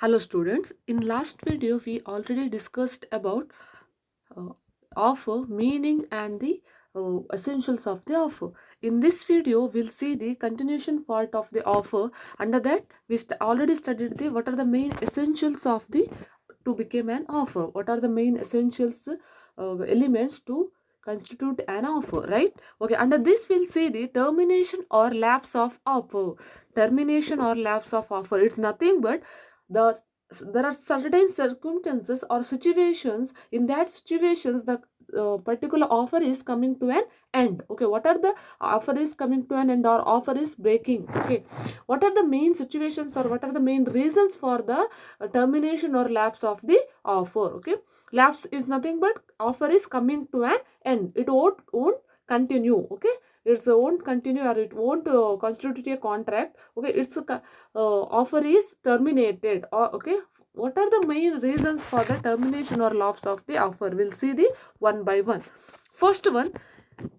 Hello students, in last video we already discussed about uh, offer, meaning and the essentials of the offer. In this video we'll see the continuation part of the offer. Under that we already studied the what are the main essentials of the to become an offer. What are the main essentials elements to constitute an offer, right? Okay, under this we'll see the termination or lapse of offer. Termination or lapse of offer, it's nothing but the there are certain circumstances or situations. In that situations the particular offer is coming to an end. Okay, what are the offer is coming to an end or offer is breaking? Okay, what are the main situations or what are the main reasons for the termination or lapse of the offer? Okay, lapse is nothing but offer is coming to an end, it won't continue. Okay, it won't continue or it won't constitute a contract. Okay, it's a offer is terminated. Or okay, what are the main reasons for the termination or loss of the offer? We'll see the one by one. First one,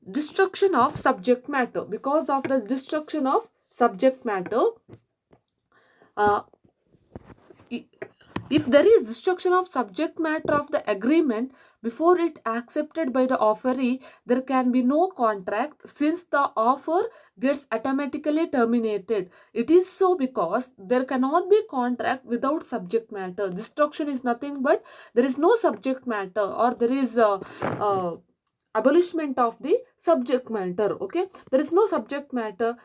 destruction of subject matter. Because of the destruction of subject matter, uh, if there is destruction of subject matter of the agreement before it accepted by the offeree, there can be no contract since the offer gets automatically terminated. It is so because there cannot be contract without subject matter. Destruction is nothing but there is no subject matter or there is a abolishment of the subject matter. Okay, there is no subject matter.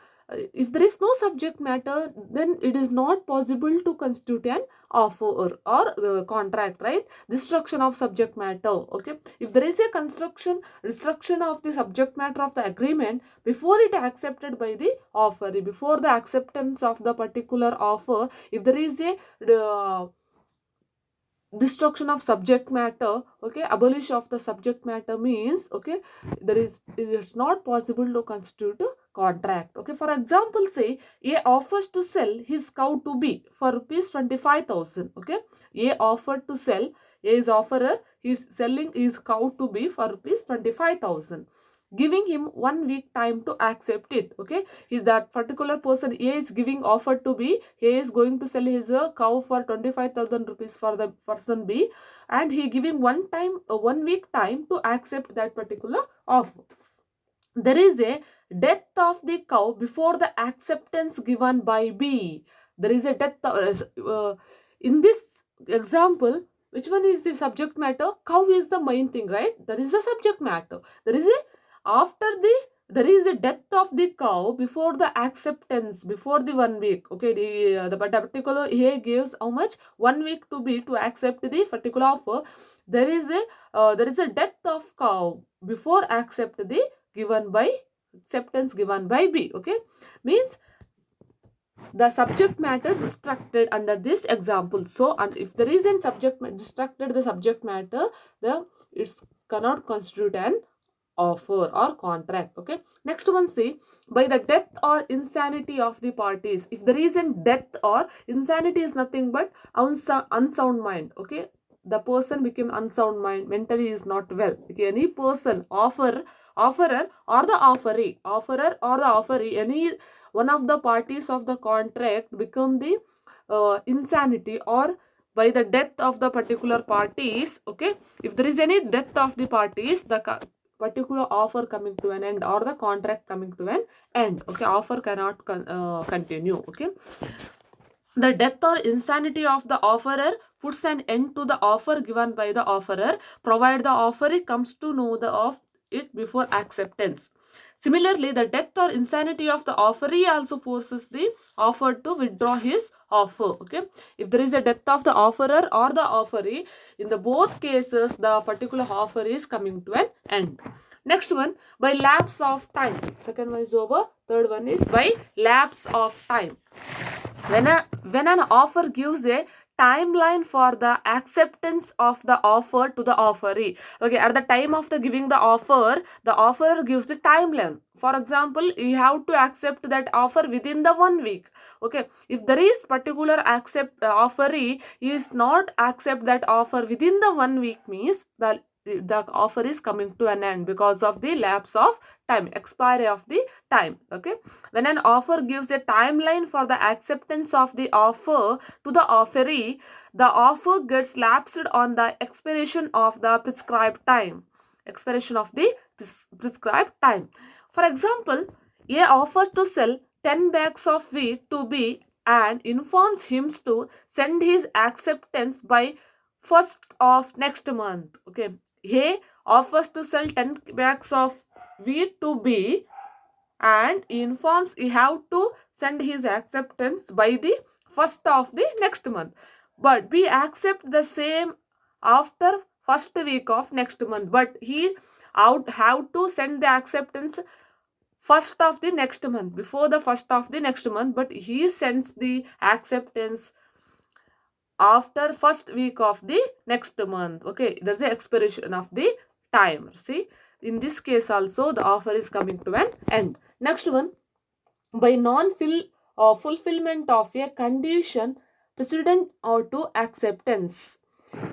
If there is no subject matter, then it is not possible to constitute an offer or contract, right? Destruction of subject matter. Okay, if there is a destruction of the subject matter of the agreement before it accepted by the offer, before the acceptance of the particular offer, if there is a destruction of subject matter, okay, abolish of the subject matter means, okay, it's not possible to constitute a contract. Okay, for example, say A offers to sell his cow to B for rupees 25,000. Okay, A offered to sell, A is offerer, he is selling his cow to B for rupees 25,000, giving him 1 week time to accept it. Okay, is that particular person A is giving offer to B. A is going to sell his cow for 25,000 rupees for the person B, and he giving 1 week time to accept that particular offer. There is a death of the cow before the acceptance given by B. There is a death in this example. Which one is the subject matter? Cow is the main thing, right? There is the subject matter. There is a after the there is a death of the cow before the acceptance, before the 1 week. Okay, the particular A gives how much? 1 week to B to accept the particular offer. There is a death of cow before accept the given by acceptance given by B. Okay, means the subject matter distracted under this example. So, and if there is a subject distracted the subject matter, the it's cannot constitute an offer or contract. Okay, next one, say by the death or insanity of the parties. If the reason death or insanity is nothing but unsound mind. Okay, the person became unsound mind, mentally is not well. Okay, any person, offerer or the offeree, any one of the parties of the contract become the insanity or by the death of the particular parties. Okay, if there is any death of the parties, the particular offer coming to an end or the contract coming to an end. Okay, offer cannot continue. Okay, the death or insanity of the offerer puts an end to the offer given by the offerer, provided the offeree comes to know of it before acceptance. Similarly, the death or insanity of the offeree also forces the offerer to withdraw his offer. Okay, if there is a death of the offerer or the offeree, in the both cases the particular offer is coming to an end. Next one, by lapse of time. Second one is over. Third one is by lapse of time. When an offer gives a timeline for the acceptance of the offer to the offeree. Okay, at the time of the giving the offer, the offerer gives the timeline. For example, you have to accept that offer within the 1 week. Okay, if there is particular offeree is not accept that offer within the 1 week, means the the offer is coming to an end because of the lapse of time, expiry of the time. Okay, when an offer gives a timeline for the acceptance of the offer to the offeree, the offer gets lapsed on the expiration of the prescribed time. Expiration of the prescribed time. For example, A offers to sell 10 bags of wheat to B and informs him to send his acceptance by 1st of next month. Okay, A offers to sell 10 bags of wheat to B and informs he have to send his acceptance by the 1st of the next month, but B accept the same after first week of next month, but he out have to send the acceptance first of the next month, before the first of the next month, but he sends the acceptance after first week of the next month. Okay, there's the expiration of the time. See, in this case also the offer is coming to an end. Next one, by fulfillment of a condition precedent or to acceptance.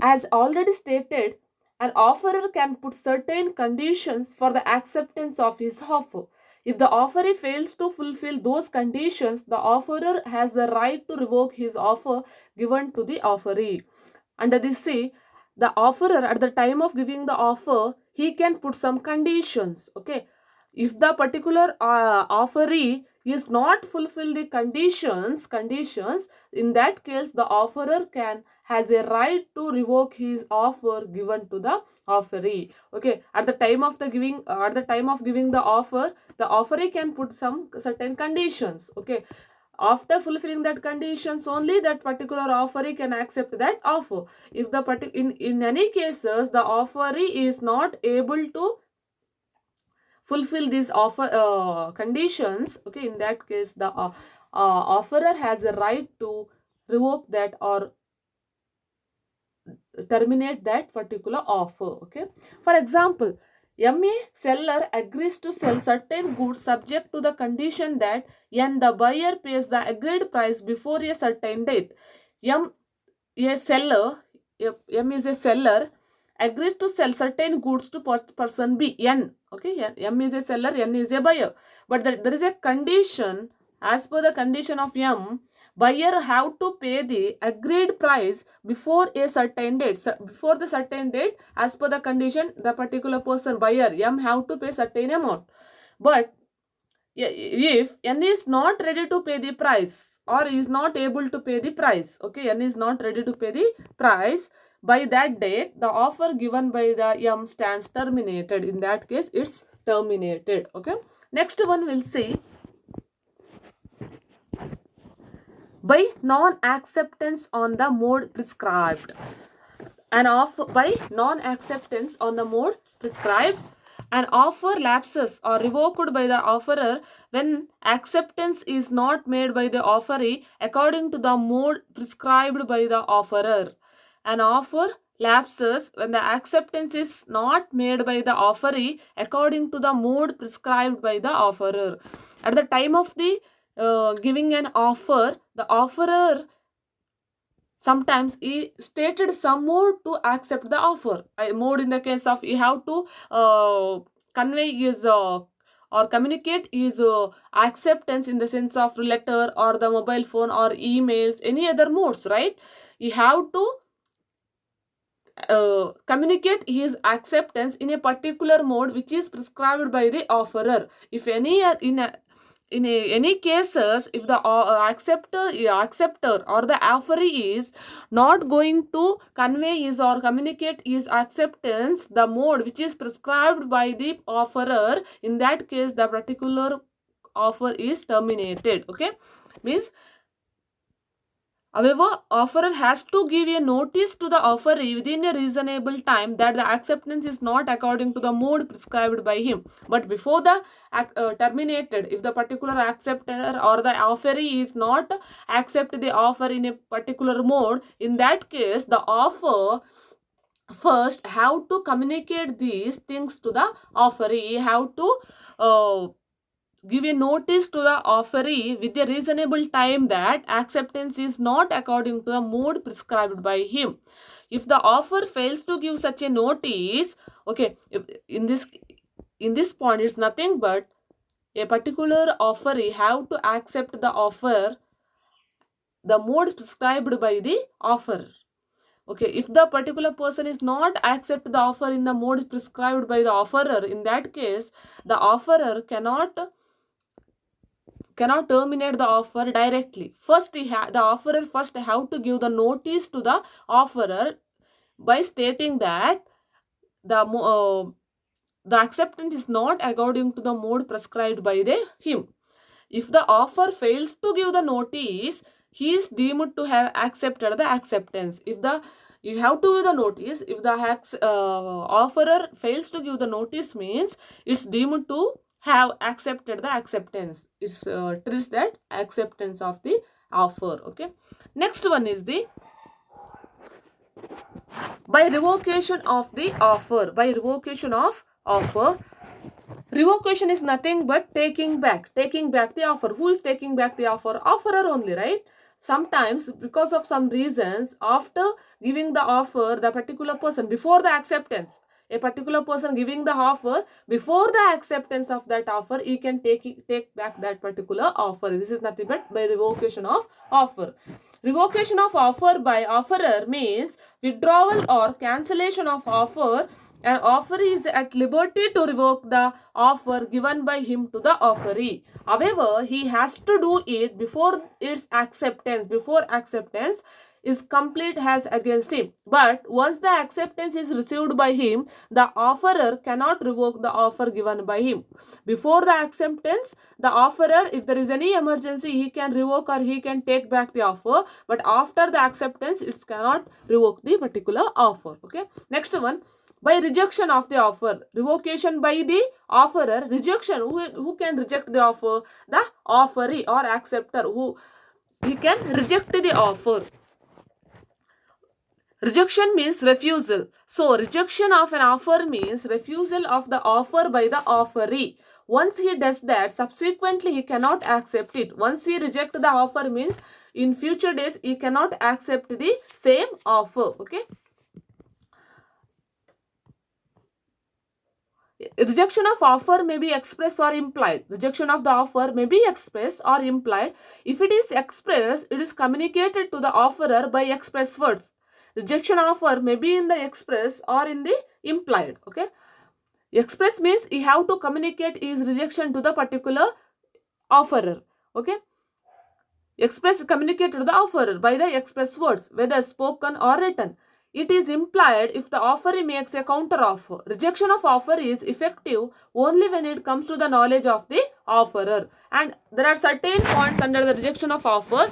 As already stated, an offerer can put certain conditions for the acceptance of his offer. If the offeree fails to fulfill those conditions, the offerer has the right to revoke his offer given to the offeree. Under this C, the offerer at the time of giving the offer, he can put some conditions. Okay, if the particular offeree is not fulfill the conditions, in that case the offerer has a right to revoke his offer given to the offeree. Okay, at the time of giving the offer, the offeree can put some certain conditions. Okay, after fulfilling that conditions only that particular offeree can accept that offer. If the in any cases the offeree is not able to fulfill these offer conditions, okay, in that case the offerer has a right to revoke that or terminate that particular offer. Okay, for example, MA seller agrees to sell certain goods subject to the condition that N the buyer pays the agreed price before a certain date. M a seller M is a seller agrees to sell certain goods to person B, N. Okay, M is a seller, N is a buyer, but there is a condition. As per the condition of M, buyer have to pay the agreed price before a certain date. Before the certain date, as per the condition, the particular person buyer M have to pay certain amount. But if N is not ready to pay the price or is not able to pay the price, okay, N is not ready to pay the price by that date, the offer given by the M stands terminated. In that case, it's terminated. Okay, next one we'll see by non-acceptance on the mode prescribed. By non-acceptance on the mode prescribed, an offer lapses or revoked by the offerer when acceptance is not made by the offeree according to the mode prescribed by the offerer. An offer lapses when the acceptance is not made by the offeree according to the mode prescribed by the offerer. At the time of the giving an offer, the offerer sometimes he stated some mode to accept the offer. Mode in the case of he have to convey his or communicate his acceptance in the sense of letter or the mobile phone or emails, any other modes, right? He have to communicate his acceptance in a particular mode which is prescribed by the offerer. If any any cases, if the acceptor or the offeree is not going to convey his or communicate his acceptance, the mode which is prescribed by the offerer, in that case the particular offer is terminated. Okay, means, however, offerer has to give a notice to the offeree within a reasonable time that the acceptance is not according to the mode prescribed by him. But before the terminated, if the particular acceptor or the offeree is not accept the offer in a particular mode, in that case the offer first have to communicate these things to the offeree. Have to give a notice to the offeree with a reasonable time that acceptance is not according to the mode prescribed by him. If the offer fails to give such a notice, okay, in this point it's nothing but a particular offeree have to accept the offer, the mode prescribed by the offerer. Okay, if the particular person is not accept the offer in the mode prescribed by the offerer, in that case the offerer cannot terminate the offer directly. First the offerer first have to give the notice to the offerer by stating that the acceptance is not according to the mode prescribed by him. If the offer fails to give the notice, he is deemed to have accepted the acceptance. You have to give the notice. If the offerer fails to give the notice, means it's deemed to have accepted the acceptance. It's treats that acceptance of the offer. Okay. Next one is the by revocation of the offer. By revocation of offer. Revocation is nothing but taking back the offer. Who is taking back the offer? Offerer only, right? Sometimes because of some reasons, after giving the offer, the particular person, before the acceptance, a particular person giving the offer, before the acceptance of that offer, he can take back that particular offer. This is nothing but by revocation of offer. Revocation of offer by offerer means withdrawal or cancellation of offer. An offeree is at liberty to revoke the offer given by him to the offeree. However, he has to do it before its acceptance. Before acceptance is complete as against him. But once the acceptance is received by him, the offerer cannot revoke the offer given by him. Before the acceptance, the offerer, if there is any emergency, he can revoke or he can take back the offer. But after the acceptance, it cannot revoke the particular offer. Okay. Next one. By rejection of the offer. Revocation by the offerer. Rejection. Who can reject the offer? The offeree or acceptor. He can reject the offer. Rejection means refusal. So, rejection of an offer means refusal of the offer by the offeree. Once he does that, subsequently he cannot accept it. Once he rejects the offer means in future days he cannot accept the same offer. Okay. Rejection of offer may be expressed or implied. Rejection of the offer may be expressed or implied. If it is expressed, it is communicated to the offerer by express words. Rejection offer may be in the express or in the implied. Okay. Express means he have to communicate his rejection to the particular offerer. Okay. Express communicate to the offerer by the express words, whether spoken or written. It is implied if the offeree makes a counter offer. Rejection of offer is effective only when it comes to the knowledge of the offerer. And there are certain points under the rejection of offer.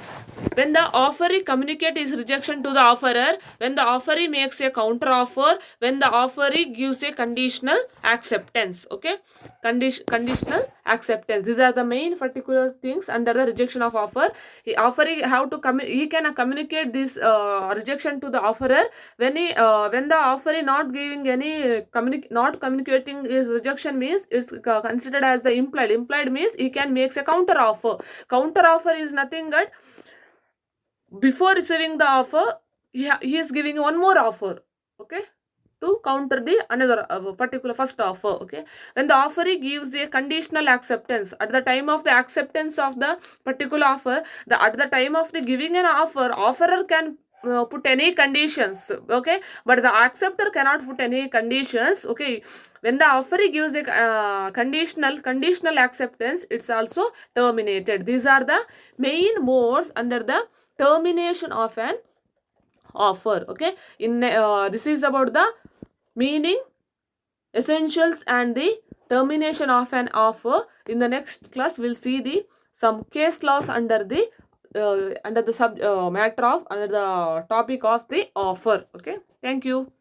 When the offeree communicates his rejection to the offerer, when the offeree makes a counter offer, when the offeree gives a conditional acceptance. Okay, conditional acceptance. These are the main particular things under the rejection of offer. Offeree have to he can communicate this rejection to the offerer when the offeree not giving any not communicating his rejection means it's considered as the implied. Implied means he can make a counter offer. Counter offer is nothing but before receiving the offer, he is giving one more offer, okay, to counter the another particular first offer. Okay, when the offeree gives a conditional acceptance at the time of the acceptance of the particular offer, at the time of the giving an offer, offerer can put any conditions, okay, but the acceptor cannot put any conditions. Okay, when the offeree gives a conditional acceptance, it's also terminated. These are the main modes under the termination of an offer. Okay, in this is about the meaning, essentials and the termination of an offer. In the next class we'll see the some case laws under the matter of under the topic of the offer. Okay, thank you.